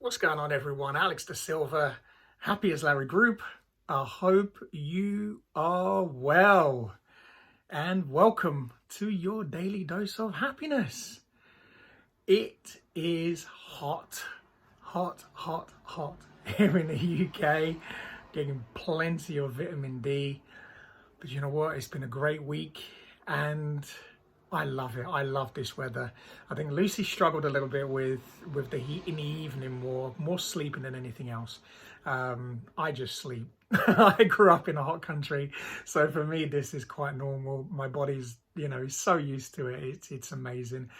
What's going on, everyone? Alex Da Silva, happy as Larry Group. I hope you are well and welcome to your daily dose of happiness. It is hot here in the UK, getting plenty of vitamin D. But you know what? It's been a great week and I love it. I love this weather. I think Lucy struggled a little bit with the heat in the evening, more sleeping than anything else. I just sleep. I grew up in a hot country, so for me this is quite normal. My body's, is so used to it. It's amazing.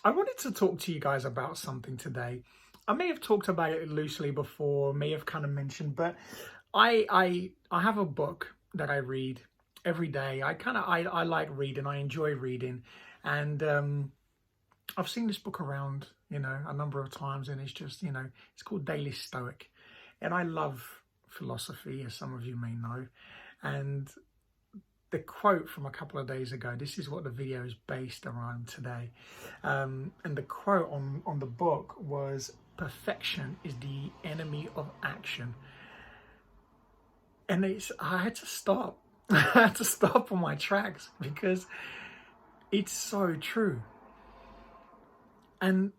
I wanted to talk to you guys about something today. I may have talked about it loosely before, may have kind of mentioned, but I have a book that I read every day. I like reading. I enjoy reading, and I've seen this book around, a number of times, and it's just, it's called Daily Stoic, and I love philosophy, as some of you may know. And the quote from a couple of days ago, this is what the video is based around today, and the quote on the book was, "Perfection is the enemy of action." And I had to stop. I had to stop on my tracks because it's so true. And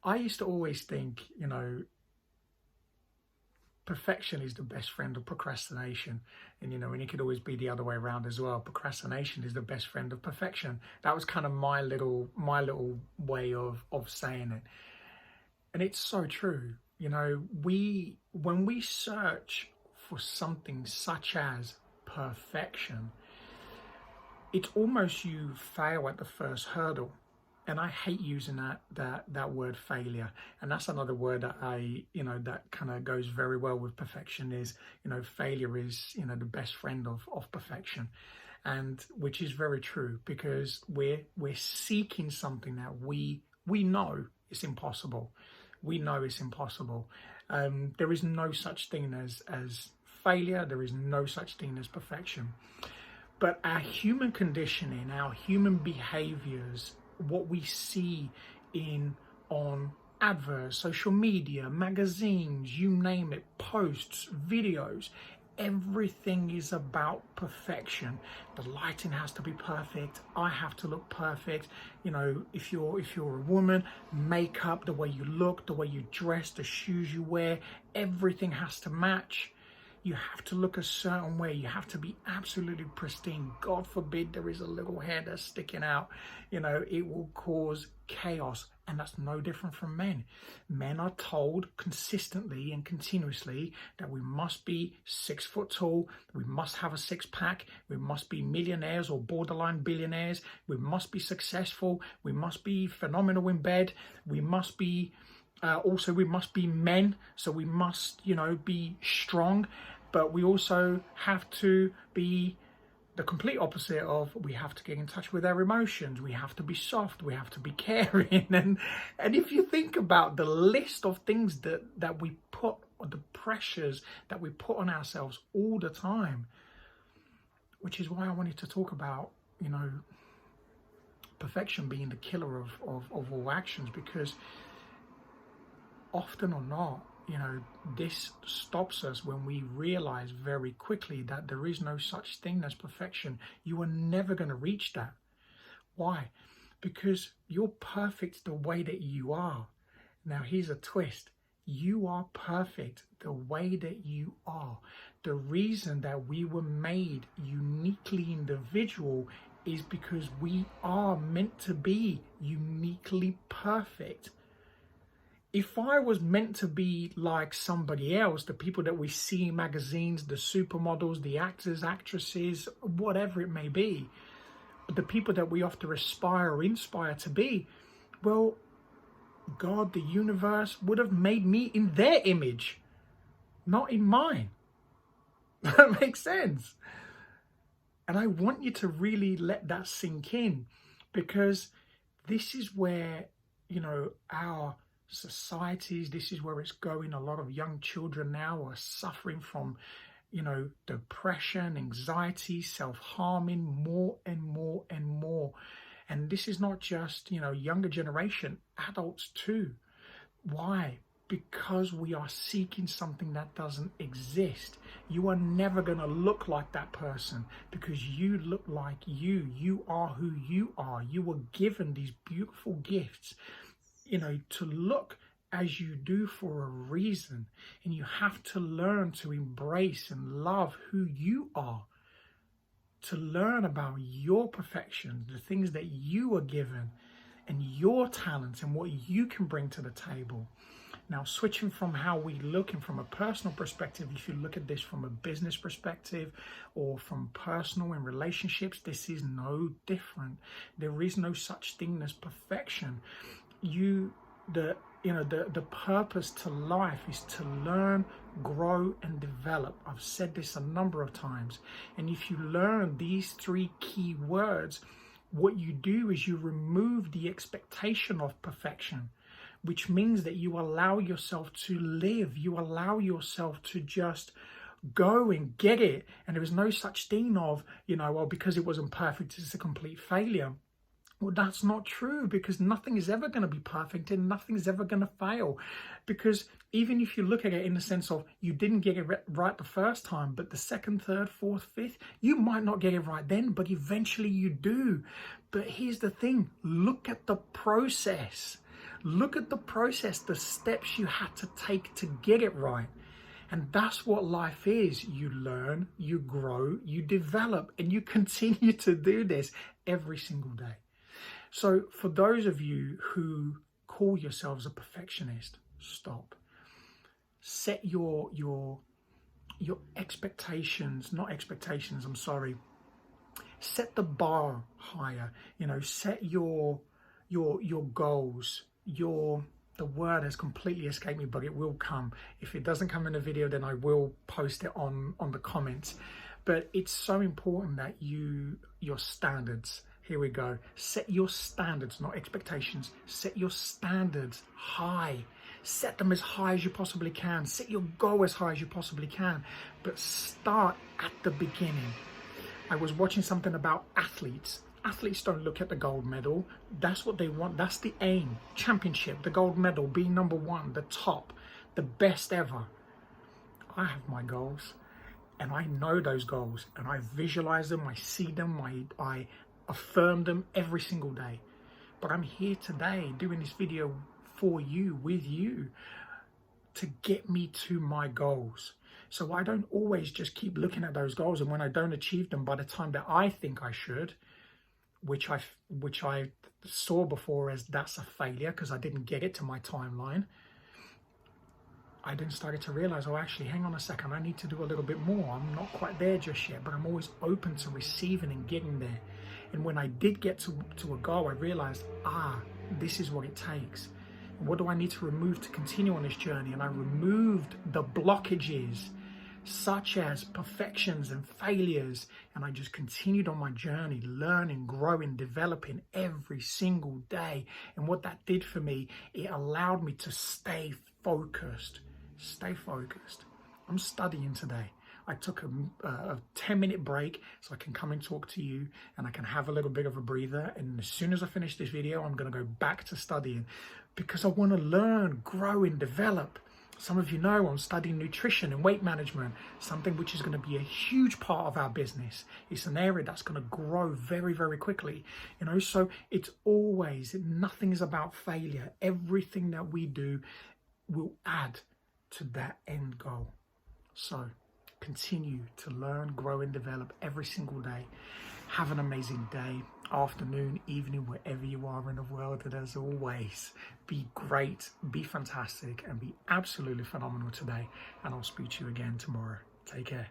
I used to always think, perfection is the best friend of procrastination. And, and it could always be the other way around as well. Procrastination is the best friend of perfection. That was kind of my little way of saying it. And it's so true. When we search for something such as perfection, it's almost you fail at the first hurdle. And I hate using that word failure. And that's another word that that kind of goes very well with perfection is, failure is, the best friend of perfection. And which is very true, because we're seeking something that we know is impossible. We know it's impossible. There is no such thing as failure. There is no such thing as perfection. But our human conditioning, our human behaviors, what we see on adverts, social media, magazines, you name it, posts, videos, everything is about perfection. The lighting has to be perfect. I have to look perfect. If you're a woman, makeup, the way you look, the way you dress, the shoes you wear, everything has to match. You have to look a certain way. You have to be absolutely pristine. God forbid there is a little hair that's sticking out. It will cause chaos. And that's no different from men. Men are told consistently and continuously that we must be 6 foot tall, we must have a six pack, we must be millionaires or borderline billionaires, we must be successful, we must be phenomenal in bed, we must be we must be men, so we must, be strong, but we also have to be the complete opposite of, we have to get in touch with our emotions, we have to be soft, we have to be caring. And if you think about the list of things that we put, or the pressures that we put on ourselves all the time, which is why I wanted to talk about, perfection being the killer of all actions, because often or not, this stops us when we realize very quickly that there is no such thing as perfection. You are never going to reach that. Why? Because you're perfect the way that you are. Now, here's a twist. You are perfect the way that you are. The reason that we were made uniquely individual is because we are meant to be uniquely perfect. If I was meant to be like somebody else, the people that we see in magazines, the supermodels, the actors, actresses, whatever it may be, the people that we often aspire or inspire to be, well, God, the universe, would have made me in their image, not in mine. That makes sense. And I want you to really let that sink in, because this is where, our societies, this is where it's going. A lot of young children now are suffering from, depression, anxiety, self-harming, more and more and more. And this is not just, younger generation, adults too. Why? Because we are seeking something that doesn't exist. You are never going to look like that person because you look like you. You are who you are. You were given these beautiful gifts, to look as you do for a reason. And you have to learn to embrace and love who you are, to learn about your perfections, the things that you are given, and your talents and what you can bring to the table. Now, switching from how we look and from a personal perspective, if you look at this from a business perspective or from personal and relationships, this is no different. There is no such thing as perfection. The purpose to life is to learn, grow, and develop. I've said this a number of times. And if you learn these 3 key words, what you do is you remove the expectation of perfection, which means that you allow yourself to live. You allow yourself to just go and get it. And there is no such thing of, well, because it wasn't perfect, it's a complete failure. Well, that's not true, because nothing is ever going to be perfect and nothing is ever going to fail. Because even if you look at it in the sense of you didn't get it right the first time, but the second, third, fourth, fifth, you might not get it right then, but eventually you do. But here's the thing, look at the process. Look at the process, the steps you had to take to get it right. And that's what life is. You learn, you grow, you develop, and you continue to do this every single day. So for those of you who call yourselves a perfectionist, stop. Set your expectations, not expectations, I'm sorry. Set the bar higher. Set your goals. The word has completely escaped me, but it will come. If it doesn't come in a video, then I will post it on the comments. But it's so important that your standards, here we go. Set your standards, not expectations. Set your standards high. Set them as high as you possibly can. Set your goal as high as you possibly can. But start at the beginning. I was watching something about athletes. Athletes don't look at the gold medal. That's what they want. That's the aim. Championship, the gold medal, be number 1, the top, the best ever. I have my goals, and I know those goals, and I visualize them, I see them, I affirm them every single day. But I'm here today doing this video for you, with you, to get me to my goals. So I don't always just keep looking at those goals, and when I don't achieve them by the time that I think I should, which I saw before as that's a failure because I didn't get it to my timeline, I then started to realize, oh, actually, hang on a second, I need to do a little bit more. I'm not quite there just yet, but I'm always open to receiving and getting there. And when I did get to a goal, I realized, this is what it takes. What do I need to remove to continue on this journey? And I removed the blockages, such as perfections and failures, and I just continued on my journey, learning, growing, developing every single day. And what that did for me, it allowed me to stay focused. I'm studying today. I took a 10-minute break so I can come and talk to you, and I can have a little bit of a breather. And as soon as I finish this video, I'm going to go back to studying because I want to learn, grow, and develop. Some of you know I'm studying nutrition and weight management, something which is going to be a huge part of our business. It's an area that's going to grow very, very quickly. So it's always, nothing is about failure. Everything that we do will add to that end goal. So continue to learn, grow, and develop every single day. Have an amazing day, afternoon, evening, wherever you are in the world. And as always, be great, be fantastic, and be absolutely phenomenal today. And I'll speak to you again tomorrow. Take care.